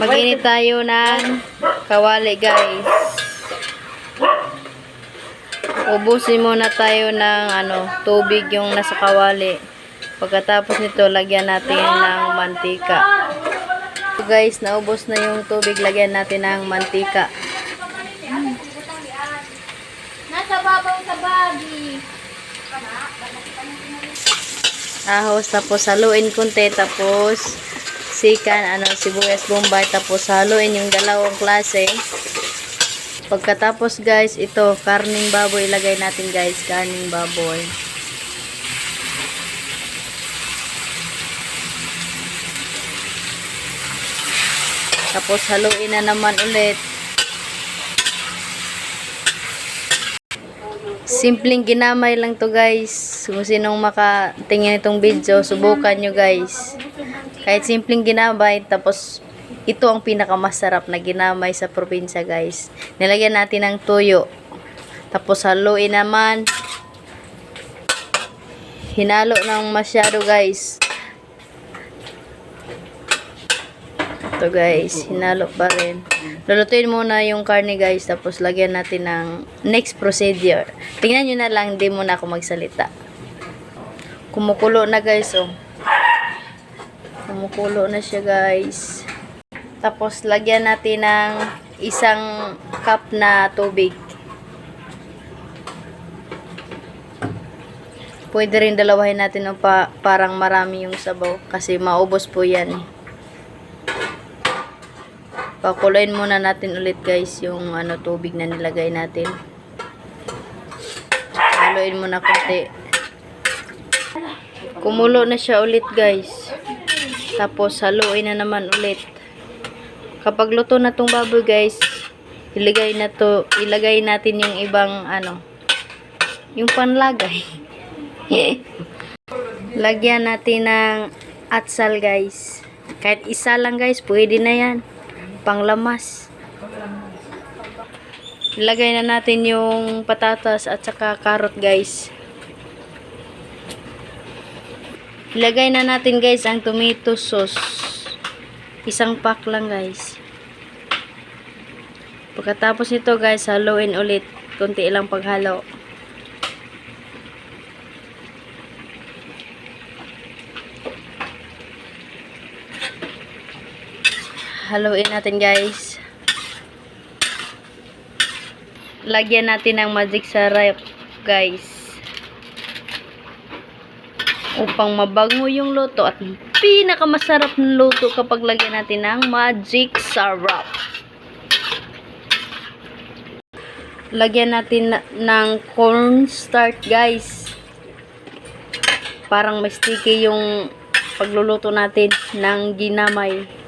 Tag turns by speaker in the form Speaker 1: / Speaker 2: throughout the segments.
Speaker 1: Mag-init tayo ng kawali, guys. Ubusin muna tayo ng tubig yung nasa kawali. Pagkatapos nito, lagyan natin ng mantika. So guys, naubos na yung tubig, lagyan natin ng mantika.
Speaker 2: Nasa babaw sa bagi.
Speaker 1: Ahos, tapos haluin konti, tapos sikan, sibuyas bombay, tapos haluin yung dalawang klase. Pagkatapos guys, ito, karning baboy, ilagay natin guys, karning baboy. Tapos haluin na naman ulit. Simpleng ginamay lang to guys. Kung sinong makatingin itong video, subukan nyo guys. Kahit simpleng ginamay, tapos ito ang pinakamasarap na ginamay sa probinsya guys. Nilagyan natin ng tuyo. Tapos haluin naman. Hinalo ng masyado guys. Ito guys, hinalo pa rin. Lulutuin muna yung karne guys, tapos lagyan natin ng next procedure. Tingnan nyo na lang, hindi muna ako magsalita. Kumukulo na guys, oh. Kumukulo na siya guys. Tapos lagyan natin ng isang cup na tubig. Pwede rin dalawahin natin ng parang marami yung sabaw, kasi maubos po yan eh. Pakuluin muna natin ulit guys yung tubig na nilagay natin. Haluin muna konti. Kumulo na siya ulit guys. Tapos haluin na naman ulit. Kapag luto na tong baboy guys, ilagay natin yung ibang yung panlagay. Lagyan natin ng atsal guys. Kahit isa lang guys, pwede na yan. Panglamas. Ilagay na natin yung patatas at saka carrot guys. Ilagay na natin guys ang tomato sauce. Isang pack lang guys. Pagkatapos nito guys, haluin ulit. Kunti lang paghalo. Haluin natin guys. Lagyan natin ng magic syrup guys. Upang mabango yung luto at pinakamasarap na luto kapag lagyan natin ng magic syrup. Lagyan natin ng cornstarch guys. Parang may sticky yung pagluluto natin ng ginamay.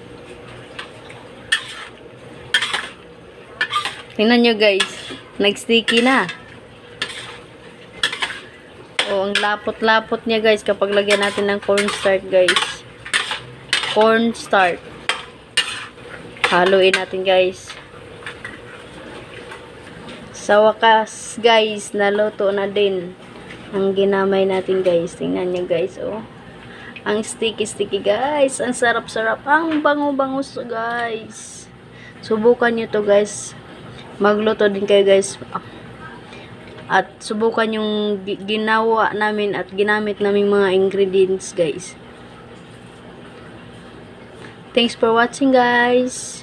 Speaker 1: Tingnan nyo guys, nag-sticky na. O, ang lapot-lapot niya guys kapag lagyan natin ng cornstarch guys. Cornstarch. Haluin natin guys. Sa wakas guys, naluto na din ang ginamay natin guys. Tingnan nyo guys, oh. Ang sticky-sticky guys. Ang sarap-sarap. Ang bango-bango guys. Subukan nyo to guys. Magluto din kayo guys. At subukan yung ginawa namin at ginamit naming mga ingredients guys. Thanks for watching guys.